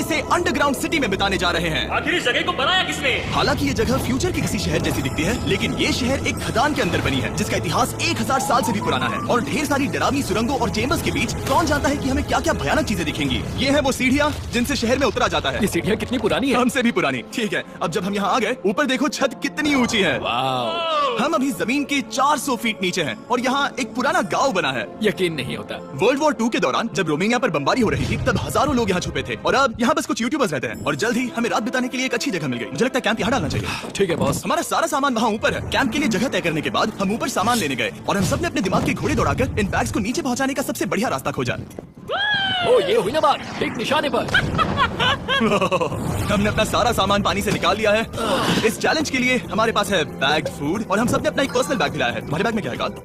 से underground city में बिताने जा रहे हैं। आखिर इस जगह को बनाया किसने? हालांकि ये जगह फ्यूचर के किसी शहर जैसी दिखती है, लेकिन ये शहर एक खदान के अंदर बनी है जिसका इतिहास 1000 साल से भी पुराना है और ढेर सारी डरावनी सुरंगों और चेम्बर्स के बीच कौन जानता है कि हमें क्या क्या भयानक चीजें दिखेंगी। ये है वो सीढ़ियाँ जिनसे शहर में उतरा जाता है। ये सीढ़ियाँ कितनी पुरानी है? हमसे भी पुरानी। ठीक है, अब जब हम यहाँ आ गए, ऊपर देखो छत कितनी ऊंची है। हम अभी जमीन के 400 फीट नीचे हैं और यहाँ एक पुराना गांव बना है। यकीन नहीं होता। वर्ल्ड वॉर 2 के दौरान जब रोमानिया पर बमबारी हो रही थी तब हजारों लोग यहाँ छुपे थे और अब यहाँ बस कुछ यूट्यूबर्स रहते हैं और जल्द ही हमें रात बिताने के लिए एक अच्छी जगह मिल गई। मुझे लगता है कैंप यहाँ डालना चाहिए। ठीक है बॉस। हमारा सारा सामान वहाँ ऊपर है। कैंप के लिए जगह तय करने के बाद हम ऊपर सामान लेने गए और हम सबने अपने दिमाग के घोड़े दौड़ाकर इन बैग्स को नीचे पहुँचाने का सबसे बढ़िया रास्ता खोजा। ओ ये हुई ना बात, ठीक निशाने पर। हमने अपना सारा सामान पानी से निकाल लिया है। इस चैलेंज के लिए हमारे पास है बैग, फूड और हम सबने अपना एक पर्सनल बैग लाया है। तुम्हारे बैग में क्या है कार्ड?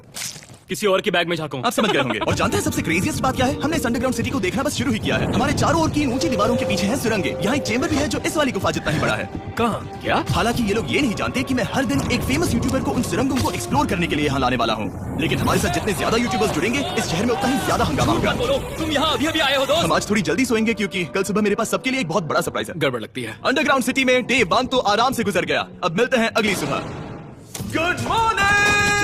किसी और के बैग में झाँकूं। आप समझ गए होंगे। और जानते हैं सबसे क्रेजीएस्ट बात क्या है? हमने इस अंडरग्राउंड सिटी को देखना बस शुरू ही किया है। हमारे चारों ओर की इन ऊंची दीवारों के पीछे है सुरंगें। यहाँ एक चेंबर भी है जो इस वाली गुफा जितना ही बड़ा है। कहाँ? क्या? हालांकि ये लोग ये नहीं जानते कि मैं हर दिन एक फेमस यूट्यूबर को उन सुरंगों को एक्सप्लोर करने के लिए यहाँ लाने वाला हूँ। लेकिन हमारे साथ जितने ज्यादा यूट्यूबर्स जुड़ेंगे इस शहर में उतना ही ज्यादा हंगामा होगा। तुम यहाँ अभी अभी आए हो दोस्त? हम आज थोड़ी जल्दी सोएंगे क्योंकि कल सुबह मेरे पास सबके लिए एक बहुत बड़ा सरप्राइज है। गड़बड़ लगती है। अंडरग्राउंड सिटी में डे 1 तो आराम से गुजर गया। अब मिलते हैं अगली सुबह। Good morning.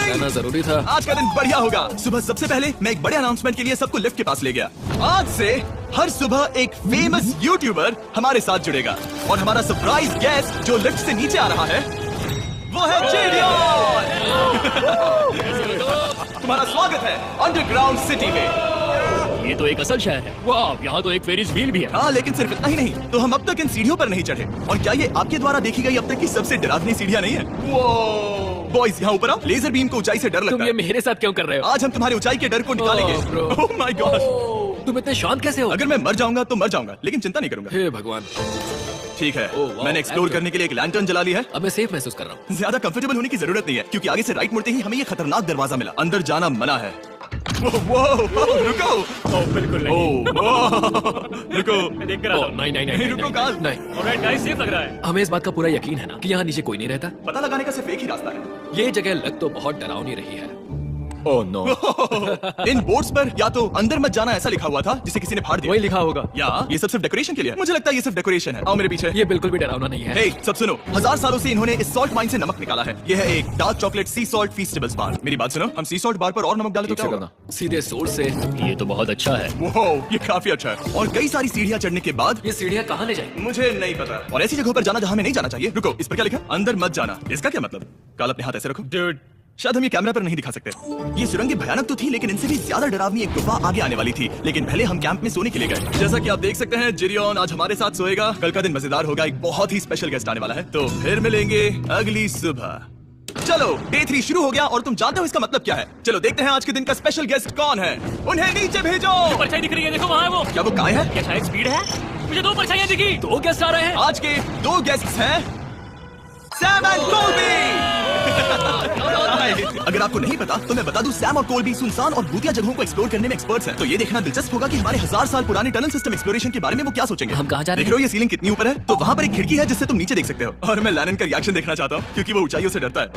जाना जरूरी था। आज का दिन बढ़िया होगा। सुबह सबसे पहले मैं एक बड़े अनाउंसमेंट के लिए सबको लिफ्ट के पास ले गया। आज से हर सुबह एक फेमस यूट्यूबर हमारे साथ जुड़ेगा और हमारा सरप्राइज गेस्ट जो लिफ्ट से नीचे आ रहा है वो है जेडियन। तुम्हारा स्वागत है अंडरग्राउंड सिटी में। ये तो एक असल शहर है। वाह, यहाँ तो एक फेरिस व्हील भी है। हाँ, लेकिन सिर्फ इतना ही नहीं, तो हम अब तक इन सीढ़ियों पर नहीं चढ़े। और क्या ये आपके द्वारा देखी गई अब तक की सबसे डरावनी सीढ़ियाँ नहीं है? बॉयज यहाँ ऊपर आओ। लेजर बीम को ऊंचाई से डर लगता तुम ये मेरे साथ क्यों कर रहे हो? आज हम तुम्हारी ऊंचाई के डर को निकालेंगे। ओह माय गॉड, तुम इतने शांत कैसे हो? अगर मैं मर जाऊंगा तो मर जाऊंगा, लेकिन चिंता नहीं करूंगा। हे भगवान। ठीक है, वाह, मैंने एक्सप्लोर करने के लिए एक लैंटर्न जला ली है। अब मैं सेफ महसूस कर रहा हूँ। ज्यादा कंफर्टेबल होने की जरूरत नहीं है क्योंकि आगे से राइट मुड़ते ही हमें ये खतरनाक दरवाजा मिला। अंदर जाना मना है। रुको। बिल्कुल नहीं। रुको। मैं देख कर आता हूँ। नहीं रुको काल। नहीं। ऑलराइट गाइस, सेफ लग रहा है। हमें इस बात का पूरा यकीन है ना कि यहाँ नीचे कोई नहीं रहता। पता लगाने का सिर्फ एक ही रास्ता है। ये जगह लग तो बहुत डरावनी रही है। Oh no. इन बोर्ड्स पर या तो अंदर मत जाना ऐसा लिखा हुआ था जिसे किसी ने फाड़ दिया। वही लिखा होगा। या ये सब सिर्फ डेकोरेशन के लिए है। मुझे लगता है ये सिर्फ डेकोरेशन है। आओ मेरे पीछे। ये बिल्कुल भी डरावना नहीं है। हे, सब सुनो। 1000 सालों से इन्होंने इस सॉल्ट माइन से नमक निकाला है। ये है एक डार्क चॉकलेट सी सॉल्ट फीस्टेबल्स बार। मेरी बात सुनो, हम सी सॉल्ट बार पर और नमक डालें तो क्या होगा? सीधे सोर्स से। ये तो बहुत अच्छा है। वो ये काफी अच्छा है। और कई सारी सीढ़ियाँ चढ़ने के बाद ये सीढ़ियाँ कहाँ ले जाएंगी? मुझे नहीं पता। और ऐसी जगहों पर जाना जहाँ हमें नहीं जाना चाहिए। रुको, इस पर क्या लिखा? अंदर मत जाना। इसका क्या मतलब? काल अपने हाथ ऐसे रखो। Dude, शायद हम ये कैमरा पर नहीं दिखा सकते। ये सुरंगें भयानक तो थी लेकिन इनसे भी ज्यादा डरावनी एक गुफा आगे आने वाली थी। लेकिन पहले हम कैंप में सोने के लिए गए। जैसा कि आप देख सकते हैं, जिरियन आज हमारे साथ सोएगा। कल का दिन मजेदार होगा। एक बहुत ही स्पेशल गेस्ट आने वाला है। तो फिर मिलेंगे अगली सुबह। चलो, डे 3 शुरू हो गया और तुम जानते हो इसका मतलब क्या है? चलो देखते हैं आज के दिन का स्पेशल गेस्ट कौन है। उन्हें नीचे भेजो। परछाई दिख रही है, देखो वहाँ है वो। क्या वो काय है? क्या शायद स्पीड है? मुझे 2 परछाइयाँ दिखी। 2 गेस्ट आ रहे हैं। आज के 2 गेस्ट्स हैं सैम एंड कोल्बी। अगर आपको नहीं पता तो मैं बता दूं, सैम और कोल्बी सुनसान और भूतिया जगहों को एक्सप्लोर करने में एक्सपर्ट्स हैं। तो ये देखना दिलचस्प होगा कि हमारे 1000 साल पुराने टनल सिस्टम एक्सप्लोरेशन के बारे में वो क्या सोचेंगे। हम कहाँ जा रहे हैं? देख रहे हो ये सीलिंग कितनी ऊपर है? तो वहाँ पर एक खिड़की है जिससे तुम नीचे देख सकते हो। और मैं लैनन का रिएक्शन देखना चाहता हूँ क्योंकि वो ऊंचाइयों से डरता है।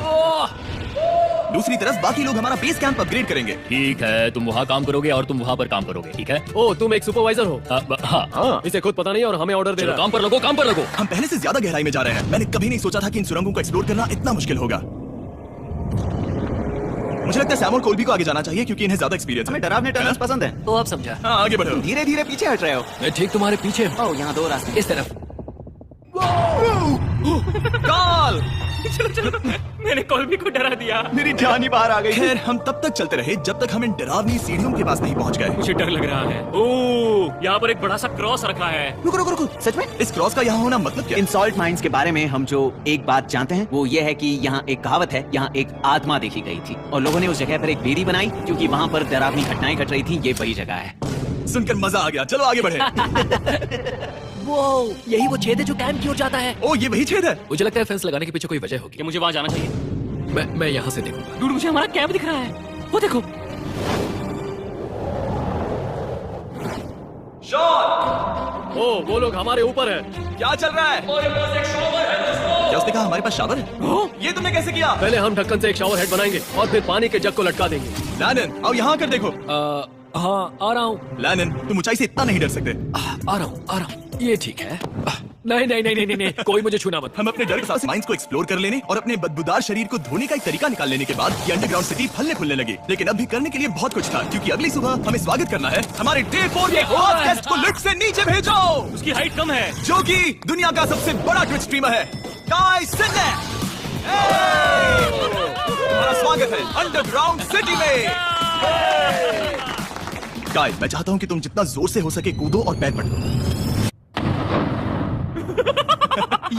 दूसरी तरफ बाकी लोग हमारा बेस कैंप अपग्रेड करेंगे। ठीक है, तुम वहाँ काम करोगे और तुम वहाँ पर काम करोगे, ठीक है? ओ, तुम एक सुपरवाइजर हो? हाँ। इसे खुद पता नहीं और हमें ऑर्डर दे रहा है। काम पर लगो, काम पर लगो। हम पहले से ज्यादा गहराई में जा रहे हैं। मैंने कभी नहीं सोचा था कि इन सुरंगों को एक्सप्लोर करना इतना मुश्किल होगा। मुझे लगता है सैम और कोल्बी को आगे जाना चाहिए क्योंकि इन्हें ज्यादा एक्सपीरियंस है। हमें डरावने टनल्स पसंद हैं। तो आप समझा। हाँ, आगे बढ़ो। धीरे धीरे पीछे हट रहे हो। मैं ठीक तुम्हारे पीछे हूँ। ओह, यहाँ 2 रास्ते। इस तरफ। काल, चलो, मैंने कोल्बी को डरा दिया। मेरी जान ही बाहर आ गई। खैर, हम तब तक चलते रहे जब तक हम इन डरावनी सीढ़ियों के पास नहीं पहुंच गए। मुझे डर लग रहा है। ओह, यहाँ पर एक बड़ा सा क्रॉस रखा है। रुको, सच में? इस क्रॉस का यहाँ होना मतलब क्या? इन सॉल्ट माइंस के बारे में हम जो एक बात जानते हैं वो ये है कि यहाँ एक कहावत है, यहाँ एक आत्मा देखी गई थी और लोगों ने उस जगह पर एक बेदी बनाई क्योंकि वहाँ पर डरावनी घटनाएं घट रही थी। ये वही जगह है। सुनकर मजा आ गया। चलो आगे बढ़े। वो यही वो छेद है जो कैंप की ओर जाता है। ओ, ये वही छेद है। मुझे लगता है फेंस लगाने के पीछे कोई वजह होगी। कि मुझे वहाँ जाना चाहिए। मैं यहाँ से देखूंगा। दूर मुझे हमारा कैंप दिख रहा है। वो देखो। शॉन! ओ, वो लोग हमारे ऊपर है। क्या चल रहा है? क्या उसने कहा हमारे पास शावर है? ये तुमने कैसे किया? पहले हम ढक्कन से एक शावर हेड बनाएंगे और फिर पानी के जग को लटका देंगे। लैनन, आओ यहाँ कर देखो। हाँ, आ रहा हूँ। लैनन, तुम ऊंचाई से इतना नहीं डर सकते। आ रहा हूँ। ये ठीक है। नहीं नहीं नहीं नहीं नहीं, कोई मुझे छूना मत। हम अपने डर के साथ माइंस को एक्सप्लोर कर लेने और अपने बदबूदार शरीर को धोने का एक तरीका निकाल लेने के बाद ये अंडरग्राउंड सिटी फलने फूलने लगी। लेकिन अब भी करने के लिए बहुत कुछ था, क्योंकि अगली सुबह हमें स्वागत करना है हमारे डे 4 के हॉट गेस्ट को लिफ्ट से नीचे भेजो, उसकी हाइट कम है। जो कि दुनिया का सबसे बड़ा ट्विच स्ट्रीमर है, काई सिनेट। हमारा स्वागत है अंडरग्राउंड सिटी में। काई, मैं चाहता हूँ कि तुम जितना जोर से हो सके कूदो और पैर पटको।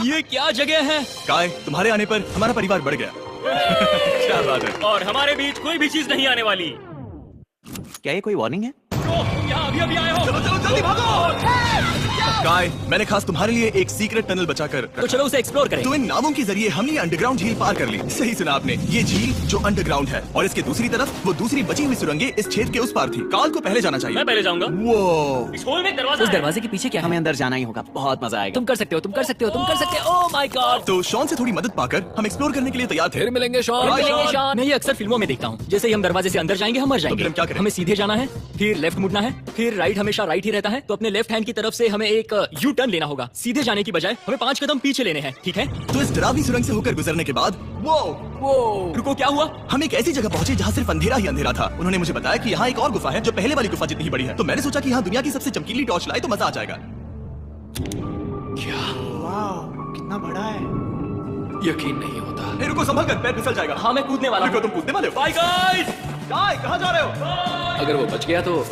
ये क्या जगह है? काय, तुम्हारे आने पर हमारा परिवार बढ़ गया। क्या बात है। और हमारे बीच कोई भी चीज नहीं आने वाली। क्या ये कोई वार्निंग है? तुम यहाँ अभी अभी आए हो। चलो चलो जल्दी भागो। काय, मैंने खास तुम्हारे लिए एक सीक्रेट टनल बचाकर तो चलो उसे एक्सप्लोर करें। तो इन नावों के जरिए हमने अंडरग्राउंड झील पार कर ली। सही सुना आपने, ये झील जो अंडरग्राउंड है और इसके दूसरी तरफ वो दूसरी बची हुई सुरंगें इस छेद के उस पार थी। काल को पहले जाना चाहिए। मैं पहले जाऊंगा। वो इस होल में एक दरवाजा उस है। दरवाजे के पीछे क्या है? हमें अंदर जाना ही होगा, बहुत मजा आएगा। तुम कर सकते हो, तुम कर सकते हो, तुम कर सकते हो। Oh my God. तो शॉन से थोड़ी मदद पाकर हम एक्सप्लोर करने के लिए तैयार थे। फिर मिलेंगे शॉन। Bye, मिलेंगे Sean। शॉन। मैं ये अक्सर फिल्मों में देखता हूँ। जैसे ही हम दरवाजे से अंदर जाएंगे हम मर जाएंगे। फिर हम क्या करें? हमें सीधे जाना है, फिर लेफ्ट मुड़ना है, फिर राइट हमेशा राइट ही रहता है। तो अपने लेफ्ट हैंड की तरफ से हमें एक यू टर्न लेना होगा। सीधे जाने की बजाय हमें 5 कदम पीछे लेने हैं, ठीक है? तो इस डरावनी सुरंग से होकर गुजरने के बाद वो रुको, क्या हुआ? हम एक ऐसी जगह पहुंचे जहाँ सिर्फ अंधेरा ही अंधेरा था। उन्होंने मुझे बताया कि यहाँ एक और गुफा है जो पहले वाली गुफा जितनी ही बड़ी है। तो मैंने सोचा कि यहाँ दुनिया की सबसे चमकीली टॉर्च लाए तो मजा आ जाएगा। क्या? कितना बड़ा है। यकीन नहीं होता। ए, रुको, संभल कर, पैर फिसल जाएगा। हाँ, मैं कूदने वाला रुको, हूँ। तुम कूदने वाले हो? Bye guys. काय, कहाँ जा रहे हो? अगर वो बच गया तो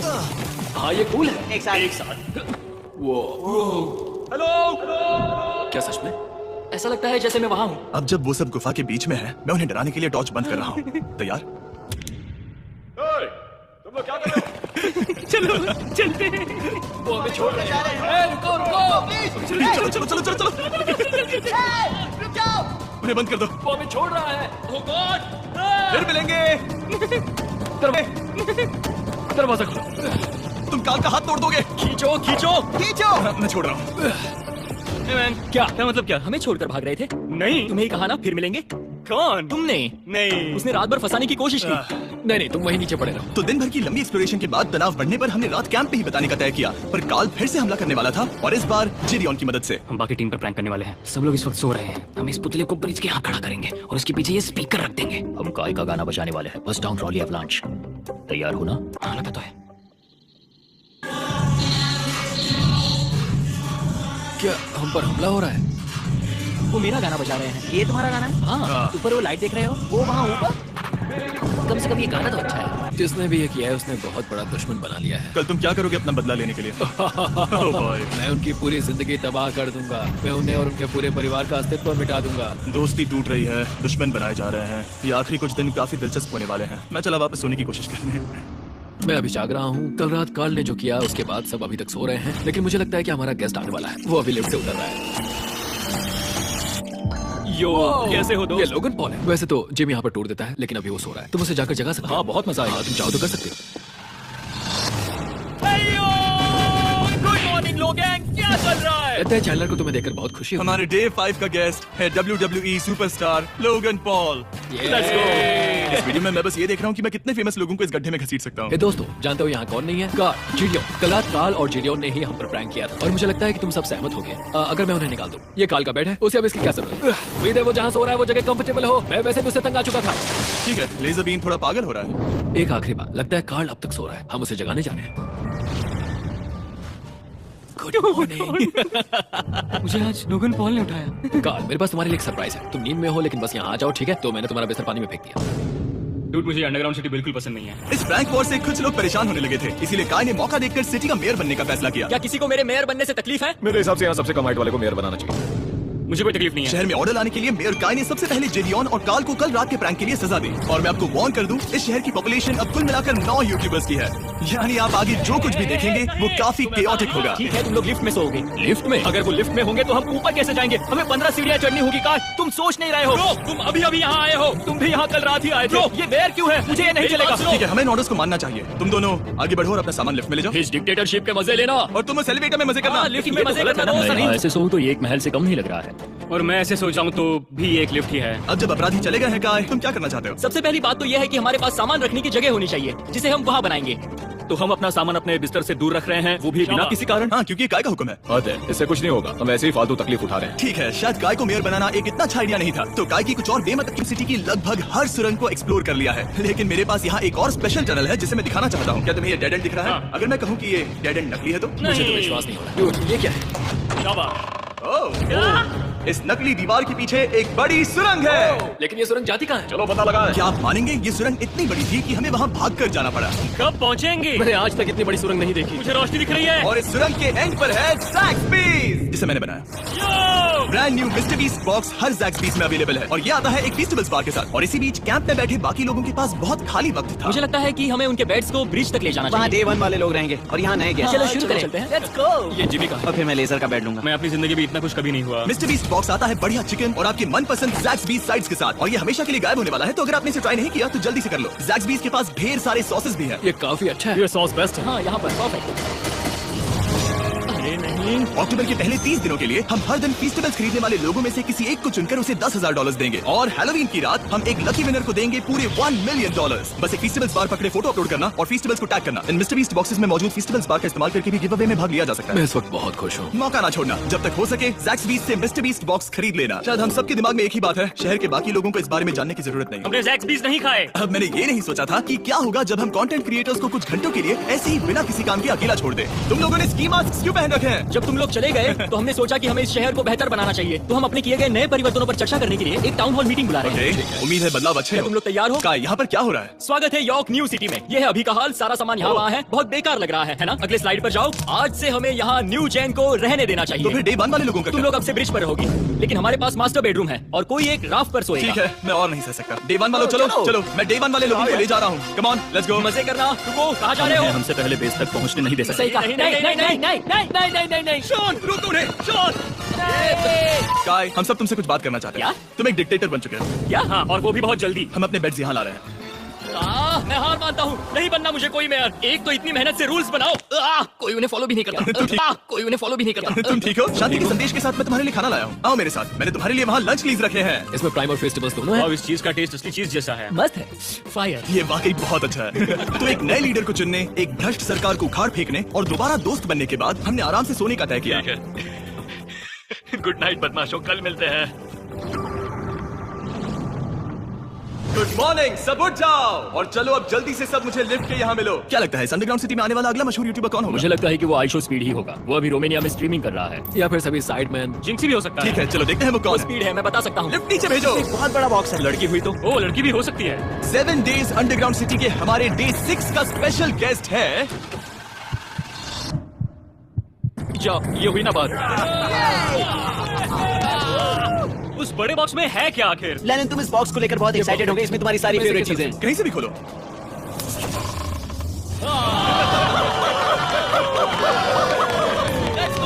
हाँ ये कूल है। एक साथ एक साथ। वो हेलो। क्या सच में? ऐसा लगता है जैसे मैं वहाँ हूँ। अब जब वो सब गुफा के बीच में है, मैं उन्हें डराने के लिए टॉर्च बंद कर रहा हूँ। तैयार? तुम लोग क्या कर रहे हो? चलो चलते हैं। वो हमें छोड़ रहे हैं। ए, रुको रुको। चलो चलो चलो चलो चलो। उन्हें बंद कर दो। वो हमें छोड़ रहा है। Oh God! फिर मिलेंगे। दरवाजा खोलो। तुम काल का हाथ तोड़ दोगे। खींचो खींचो। खींचो। मैं छोड़ रहा हूँ। Hey man, क्या मतलब क्या? हमें छोड़कर भाग रहे थे? नहीं, तुम्हें ही कहा ना फिर मिलेंगे। कौन? तुमने? नहीं, उसने रात भर फंसाने की कोशिश की। नहीं नहीं, तुम वहीं नीचे पड़े रहो। तो दिन भर की लंबी एक्सप्लोरेशन के बाद तनाव बढ़ने पर हमने रात कैंप पे ही बताने का तय किया, पर काल फिर से हमला करने वाला था और इस बार जिरियन की मदद से। हम बाकी टीम पर प्रैंक करने वाले हैं। सब लोग इस वक्त सो रहे हैं। हम इस पुतले को ब्रिज के यहाँ खड़ा करेंगे और उसके पीछे ये स्पीकर रख देंगे। हम काय का गाना बजाने वाले हैं। बस डाउन रॉली अवलांच। तैयार हो ना? हाँ, लगा तो है। क्या हम पर हमला हो रहा है? वो मेरा गाना बजा रहे हैं। ये तुम्हारा गाना है? हाँ, ऊपर वो लाइट देख रहे हो? वो वहाँ ऊपर। कम से कम ये गाना तो अच्छा है। जिसने भी ये किया है उसने बहुत बड़ा दुश्मन बना लिया है। कल तुम क्या करोगे अपना बदला लेने के लिए? मैं उनकी पूरी जिंदगी तबाह कर दूंगा। मैं उन्हें और उनके पूरे परिवार का अस्तित्व मिटा दूंगा। दोस्ती टूट रही है, दुश्मन बनाए जा रहे हैं। ये आखिरी कुछ दिन काफी दिलचस्प होने वाले हैं। मैं चला वापस सोने की कोशिश करने। मैं अभी जाग रहा हूँ। कल रात कार्ल ने जो किया उसके बाद सब अभी तक सो रहे हैं, लेकिन मुझे लगता है कि हमारा गेस्ट आने वाला है। वो अभी लिफ्ट से उतर रहा है। यो, कैसे हो ये दोस्त? लोगन पॉल है। वैसे तो जिम यहाँ पर टूर देता है, लेकिन अभी वो सो रहा है। तुम उसे जाकर जगा सकते हो। हाँ, बहुत मजा आएगा। तुम चाहो तो कर सकते हो। गुड मॉर्निंग लोग, क्या चल रहा है? लगता है चैनलर को तुम्हें देखकर बहुत खुशी हुई। हमारे डे 5 का गेस्ट है WWE superstar Logan Paul. Let's go। इस वीडियो में मैं बस ये देख रहा हूँ कि मैं कितने फेमस लोगों को इस गड्ढे में घसीट सकता हूँ। ए दोस्तों, जानते हो यहाँ कौन नहीं है? कार्ल, जिडियन। कल रात कार्ल और जिडियन ने ही हम पर प्रैंक किया था और मुझे लगता है कि तुम सब सहमत हो गए। अगर मैं उन्हें निकाल दूं, ये कार्ल का बेड है, उसे अब इसकी क्या जरूरत है? उम्मीद है वो जहाँ सो रहा है वो जगह कंफर्टेबल हो। मैं वैसे भी उससे तंग आ चुका था। ठीक है, लेजर बीन थोड़ा पागल हो रहा है। एक आखिरी बात, लगता है कार्ल अब तक सो रहा है। हम उसे जगाने जा रहे हैं। Good morning. मुझे आज लोगन पॉल ने उठाया। कार्ल, मेरे पास तुम्हारे लिए एक सरप्राइज है। तुम नींद में हो लेकिन बस यहाँ आ जाओ, ठीक है? तो मैंने तुम्हारा बिस्तर पानी में फेंक दिया। डूड, मुझे अंडरग्राउंड सिटी बिल्कुल पसंद नहीं है। इस प्रैंक वॉर से कुछ लोग परेशान होने लगे थे, इसीलिए काय ने मौका देखकर सिटी का मेयर बनने का फैसला किया। क्या किसी को मेरे मेयर बनने से तकलीफ है? मेरे हिसाब से यहाँ सबसे कम हाइट वाले को मेयर बनाना चाहिए। मुझे कोई तकलीफ नहीं है। शहर में ऑर्डर लाने के लिए मेयर काय ने सबसे पहले जिडियन और काल को कल रात के प्रैंक के लिए सजा दी। और मैं आपको वार्न कर दूं, इस शहर की पॉपुलेशन अब कुल मिलाकर 9 यूट्यूबर्स की है। यानी आप आगे जो कुछ भी देखेंगे वो काफी केओटिक होगा। ठीक है, तुम लोग लिफ्ट में सोओगे। लिफ्ट में? अगर वो लिफ्ट में होंगे तो हम ऊपर कैसे जाएंगे? हमें 15 सीढ़ियाँ चढ़नी होगी। काश तुम सोच नहीं रहे हो। तुम अभी अभी यहाँ आए हो। तुम भी यहाँ कल रात ही आए थे। ये बेयर क्यों है? मुझे ये नहीं चलेगा। ठीक है, हमें इन ऑर्डर्स को मानना चाहिए। तुम दोनों आगे बढ़ो और अपना सामान लिफ्ट में ले जाओ। इस डिक्टेटरशिप के मजे लेना। और तुम उस एलिवेटर में मजे करना। हाँ, लिफ्ट में मजे करना तो मैं नहीं। यहाँ ऐसे सोऊं तो ये एक महल से कम नहीं लग रहा है। और मैं ऐसे सोच रहा हूँ तो भी एक लिफ्ट ही है। अब जब अपराधी चले गए हैं काय, तुम क्या करना चाहते हो? सबसे पहली बात तो यह है कि हमारे पास सामान रखने की जगह होनी चाहिए जिसे हम वहाँ बनाएंगे। तो हम अपना सामान अपने बिस्तर से दूर रख रहे हैं, वो भी बिना किसी कारण। हाँ, क्योंकि काय का हुक्म है। बात है, इससे कुछ नहीं होगा, हम ऐसे ही फालतू तकलीफ उठा रहे हैं। ठीक है, शायद काय को मेयर बनाना एक इतना अच्छा आइडिया नहीं था, तो काय की कुछ और बेमतलब सिटी की लगभग हर सुरंग को एक्सप्लोर कर लिया है। लेकिन मेरे पास यहाँ एक और स्पेशल टनल है जिसे मैं दिखाना चाहता हूँ। क्या तुम्हें ये डेड एंड दिख रहा है? हाँ। अगर मैं कहूँ कि ये डेड एंड नकली है तो? मुझे तो विश्वास नहीं हो रहा। Dude, ये क्या है? शाबाश। ओह, इस नकली दीवार के पीछे एक बड़ी सुरंग है। लेकिन ये सुरंग जाती कहाँ है? चलो पता लगा। क्या आप मानेंगे, ये सुरंग इतनी बड़ी थी कि हमें वहाँ भागकर जाना पड़ा। कब पहुँचेंगे? मैंने आज तक इतनी बड़ी सुरंग नहीं देखी। मुझे रोशनी दिख रही है। और इस सुरंग के एंड पर है ज़ैक्सबीज़, जिसे मैंने बनाया। Brand new Mr Beast box हर ज़ैक्सबीज़ में अवेलेबल है और ये आता है एक फीस्टेबल्स बार के साथ। और इसी बीच कैंप में बैठे बाकी लोगों के पास बहुत खाली वक्त था। मुझे लगता है कि हमें उनके बेड्स को ब्रिज तक ले जाना वहाँ चाहिए। डे 1 वाले लोग रहेंगे और यहाँ नए गेस्ट। चलो शुरू करें। चलते हैं। Let's go। ये जिमी का और फिर मैं लेजर का बेड लूंगा। मैं अपनी जिंदगी में इतना कुछ कभी नहीं हुआ। मिस्टर बीस्ट बॉक्स आता है बढ़िया चिकन और आपके मनपसंद ज़ैक्सबीज़ साइड्स के साथ, और ये हमेशा के लिए गायब होने वाला है, तो अगर आपने इसे ट्राई नहीं किया तो जल्दी से कर लो। ज़ैक्सबीज़ के पास ढेर सारे सॉसेस भी हैं। ये काफी अच्छा है। ये सॉस बेस्ट है। हाँ, यहाँ पर परफेक्ट। अरे नहीं। अक्टूबर के पहले 30 दिनों के लिए हम हर दिन फीस्टेबल्स खरीदने वाले लोगों में से किसी एक को चुनकर उसे $10,000 देंगे, और हैलोवीन की रात हम एक लकी विनर को देंगे पूरे $1 मिलियन। बस एक फीस्टेबल्स बार पकड़े फोटो अपलोड करना और फीस्टेबल्स को टैग करना। इन मिस्टर बीस्ट बॉक्सेस में मौजूद फीस्टेबल्स बार का इस्तेमाल करके भी गिव अवे में भाग लिया जा सकता मैं है। इस वक्त बहुत खुश हूँ। मौका ना छोड़ना, जब तक हो सके ज़ैक्सबीज़ से मिस्टर बीस्ट बॉक्स खरीद लेना। शायद हम सबके दिमाग में एक ही बात है, शहर के बाकी लोगों को इस बारे में जानने की जरूरत नहीं। हमने ज़ैक्सबीज़ नहीं खाए। अब मैंने ये नहीं सोचा था कि क्या होगा जब हम कंटेंट क्रिएटर्स को कुछ घंटों के लिए ऐसे ही बिना किसी काम के अकेला छोड़ दे। तुम लोगों ने स्की मास्क क्यों पहन रखे हैं? जब तुम लोग चले गए तो हमने सोचा कि हमें इस शहर को बेहतर बनाना चाहिए, तो हम अपने किए गए नए परिवर्तनों पर चर्चा करने के लिए एक टाउन हॉल मीटिंग बुला रहे हैं। ओके, उम्मीद है बदलाव अच्छे क्या तुम लोग तैयार हो? काय, यहाँ पर क्या हो रहा है? स्वागत है यॉर्क न्यू सिटी में। ये है अभी का हाल, सारा सामान यहाँ वहाँ है, बहुत बेकार लग रहा है ना? अगले स्लाइड पर जाओ। आज से हमें यहाँ न्यू चैन को रहने देना तो फिर चाहिए। डे 1 वाले लोगों का तुम क्या? लोग अब से ब्रिज पर रहोगी, लेकिन हमारे पास मास्टर बेडरूम है और कोई एक राफ्ट पर सोएगा। ठीक है, मैं और नहीं सह सकता। डे 1 वालों चलो चलो। चलो, मैं डे 1 वाले लोगों को ले जा रहा हूँ। Come on, let's go. मजे करना। रुको, कहाँ जा रहे हो? हमसे पहले बेस तक पहुंचने नहीं दे सकते। सही कहा। नहीं नहीं नहीं नहीं नहीं नहीं नहीं नहीं नहीं। शॉन, रुक उन्हें, शॉन। काय, हम सब तुमसे कुछ बात करना चाहते हैं। क्या? तुम एक डिक्टेटर बन चुके हो। क्या? हाँ, और वो भी बहुत जल्दी। हम अपने बेड्स यहाँ ला रहे हैं। मैं हार मानता हूँ, नहीं बनना मुझे कोई मेयर। एक तो इतनी मेहनत से रूल्स बनाओ, कोई उन्हें फॉलो भी नहीं करता। कोई उन्हें फॉलो भी नहीं करता। तुम ठीक हो? शांति के संदेश के साथ मैं तुम्हारे लिए खाना लाया हूँ। आओ मेरे साथ, मैंने तुम्हारे लिए वहाँ लंच लीज रखे हैं। इसमें प्राइम और फेस्टिवल्स दोनों हैं। और इस चीज का टेस्ट असली चीज जैसा है। मस्त है। फायर। ये वाकई बहुत अच्छा है। तो एक नए लीडर को चुनने, एक भ्रष्ट सरकार को उखाड़ फेंकने और दोबारा दोस्त बनने के बाद हमने आराम से सोने का तय किया। गुड नाइट बदमाशों, कल मिलते हैं। गुड मॉर्निंग, सब उठ जाओ और चलो अब जल्दी से सब मुझे लिफ्ट के यहाँ मिलो। क्या लगता है इस अंडरग्राउंड सिटी में आने वाला अगला मशहूर यूट्यूबर कौन होगा? मुझे लगता है कि वो आईशो स्पीड ही होगा। वो अभी रोमानिया में स्ट्रीमिंग कर रहा है। या फिर सभी साइडमैन। जिंक्सी भी हो सकता ठीक है, चलो देखते हैं वो कौन है। स्पीड है, मैं बता सकता हूँ। लिफ्ट नीचे भेजो। बहुत बड़ा बॉक्स है। लड़की हुई तो ओ लड़की भी हो सकती है। 7 डेज अंडरग्राउंड सिटी के हमारे डे 6 का स्पेशल गेस्ट है। जाओ, ये हुई ना बात। उस बड़े बॉक्स में है क्या आखिर? लेनिन, तुम इस बॉक्स को लेकर बहुत एक्साइटेड होगे। इसमें तुम्हारी सारी फेवरेट चीजें। कहीं से भी खोलो।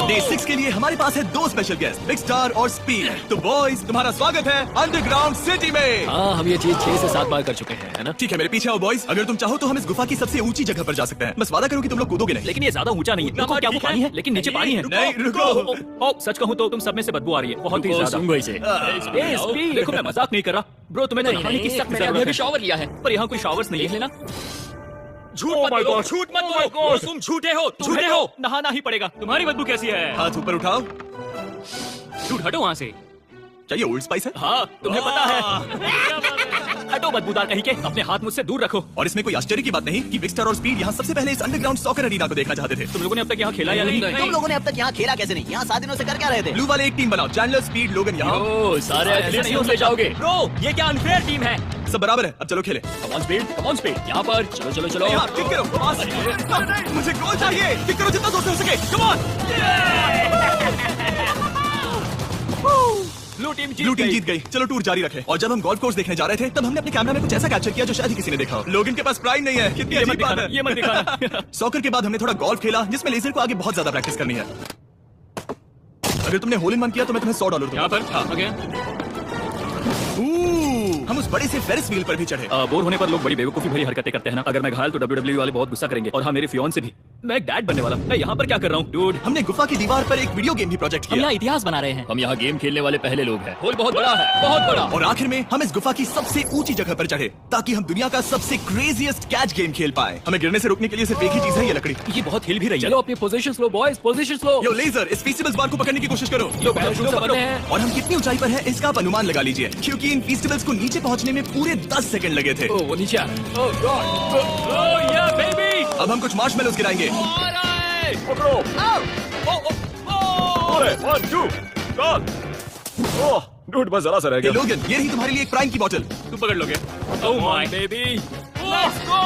डे 6 के लिए हमारे पास है 2 स्पेशल गेस्ट, बिग स्टार और स्पीड। तो बॉयज, तुम्हारा स्वागत है अंडरग्राउंड सिटी में। हाँ, हम ये चीज 6 से 7 बार कर चुके हैं, है ना? ठीक है, मेरे पीछे आओ बॉयज। अगर तुम चाहो तो हम इस गुफा की सबसे ऊंची जगह पर जा सकते हैं। बस वादा करो कि तुम लोग कूदोगे नहीं। लेकिन ये ज्यादा ऊंचा नहीं है। रुको, क्या वो पानी है? लेकिन नीचे पानी है। नहीं, रुको। ओ, सच कहूँ तो तुम सब में से बदबू आ रही है, बहुत ही रुको, ज्यादा। सूंघो इसे। स्पीड, देखो मैं मजाक नहीं कर रहा ब्रो, तुम्हें तो नहाने की सख्त मैंने जरूरत अभी है। शॉवर लिया है। पर यहाँ कोई शॉवर्स नहीं है। लेना झूठ Oh मत my बोलो, God. झूठ मत Oh my बोलो, God. तुम झूठे हो, झूठे हो। नहाना ही पड़ेगा। तुम्हारी बदबू कैसी है? हाथ ऊपर उठाओ। झूठ हटो वहाँ से। चाहिए ओल्ड स्पाइस है? हाँ, तुम्हें पता है। हटो बदबूदार कहीं के, अपने हाथ मुझसे दूर रखो। और इसमें कोई आश्चर्य की बात नहीं कि बिग स्टार और स्पीड यहाँ सबसे पहले इस अंडरग्राउंड सॉकर अरीना को देखना चाहते थे। तुम लोगों ने अब तक यहाँ खेला या नहीं? तुम लोगों ने अब तक यहाँ खेला कैसे नहीं? यहाँ 7 दिनों से कर क्या रहे थे? ब्लू वाले एक टीम बनाओ, चैंडलर, स्पीड, लोगन यहाँ। ओ, सारे एथलीट्स नहीं हो ले जाओगे। ब्रो, ये क्या अनफेयर टीम है? सब बराबर है, अब चलो खेले। Come on speed, come on speed. यहाँ पर चलो चलो चलो। यहाँ किक करो, पास। मुझे गोल चाहिए, किक करो जितना दोस्त हो सके। Come on. Blue team blue team जीत गई। चलो टूर जारी रखें। और जब हम गोल्फ कोर्स देखने जा रहे थे तब हमने अपने कैमरा में कुछ ऐसा कैप्चर किया जो शायद ही किसी ने देखा हो। लोगन के पास प्राइम नहीं है, कितनी ये मत अजीब बात दिखाना, है। ये मत दिखाना। सॉकर के बाद हमने थोड़ा गोल्फ खेला जिसमें लेजर को आगे बहुत ज्यादा प्रैक्टिस करनी है। अगर तुमने होल इन वन किया तो मैं तुम्हें $100 दूंगा। यहाँ पर हाँ। ओके। हम उस बड़े से फेरिस व्हील पर भी चढ़े। बोर होने पर लोग बड़ी बेवकूफी भरी हरकतें करते हैं ना। अगर मैं घायल तो WWE वाले बहुत गुस्सा करेंगे, और हाँ, मेरे फियोन से भी। मैं एक डैड बनने वाला हूँ। मैं यहाँ पर क्या कर रहा हूँ डूड? हमने गुफा की दीवार पर एक वीडियो गेम भी प्रोजेक्ट हम किया यहाँ इतिहास बना रहे हैं। हम यहाँ गेम खेलने वाले पहले लोग हैं। होल बहुत बड़ा है, बहुत बड़ा। और आखिर में हम इस गुफा की सबसे ऊंची जगह पर चढ़े ताकि हम दुनिया का सबसे क्रेजीएस्ट कैच गेम खेल पाए। हमें गिरने से रोकने के लिए सिर्फ एक ही चीज है, ये लकड़ी। ये बहुत हिल भी रही है। चलो अपनी पोजीशन लो बॉयज, पोजीशन लो। यो लेजर, इस फीस्टिवल्स बार को पकड़ने की कोशिश करो। जो पैराशूट से बने हैं। और हम कितनी ऊंचाई पर हैं इसका आप अनुमान लगा लीजिए, क्योंकि इन फेस्टिवल्स को नीचे पहुंचने में पूरे 10 सेकंड लगे थे। ओ वो नीचे आ रहा है। ओह गॉड। ओह या बेबी। अब हम कुछ मार्शमेलोज गिराएंगे। पकड़ो। अरे 1 2 गॉड। ओह डूड बस जरा सा रह ये गया। लोगन, ये रही तुम्हारे लिए एक प्राइम की बोतल। तू पकड़ लोगे। Oh my baby. Let's go.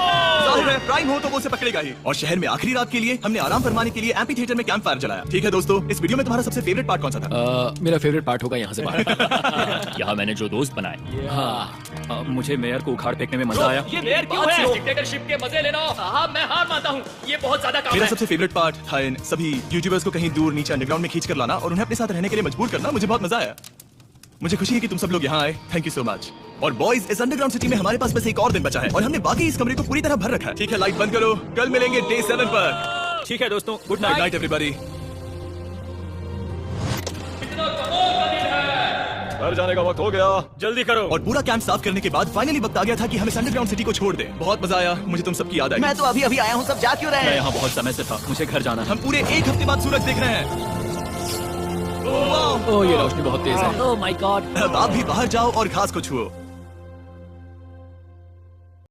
जाहिर है प्राइम हो तो वो उसे पकड़ेगा ही। और शहर में आखिरी रात के लिए हमने आराम फरमाने के लिए एम्पी थिएटर में कैंप फायर जलाया। ठीक है दोस्तों, इस वीडियो में तुम्हारा सबसे फेवरेट पार्ट कौन सा था? मेरा फेवरेट पार्ट होगा यहाँ से बाहर। यहाँ मैंने जो दोस्त बनाए। हाँ मुझे मेयर को उखाड़ फेंकने में मजा आया। ये मेयर क्यों है? डिक्टेटरशिप के मजे लेना। साहब मैं हार मानता हूँ, ये बहुत ज्यादा काम मेरा है। सबसे फेवरेट पार्ट था इन सभी यूट्यूबर्स को कहीं दूर नीचे अंडरग्राउंड में खींच कर लाना और उन्हें अपने साथ रहने के लिए मजबूर करना। मुझे बहुत मजा आया। मुझे खुशी है कि तुम सब लोग यहाँ आए। Thank you so much. और बॉयज, इस अंडरग्राउंड सिटी में हमारे पास बस एक और दिन बचा है और हमने बाकी इस कमरे को पूरी तरह भर रखा है। ठीक है, लाइट बंद करो। कल मिलेंगे डे 7 पर। ठीक है दोस्तों, good good night. Night everybody. घर जाने का वक्त हो गया, जल्दी करो। और पूरा कैंप साफ करने के बाद फाइनली वक्त आ गया था कि हम इस अंडरग्राउंड सिटी को छोड़ दें। बहुत मजा आया। मुझे तुम सबकी याद आई। मैं तो अभी अभी आया हूँ, सब जा क्यों रहे मैं हैं? यहाँ बहुत समय से था, मुझे घर जाना है। हम पूरे एक हफ्ते बाद सूरज देख रहे हैं। ओह ये रोशनी बहुत तेज है। Oh my God. अब आप भी बाहर जाओ और घास को छुओ।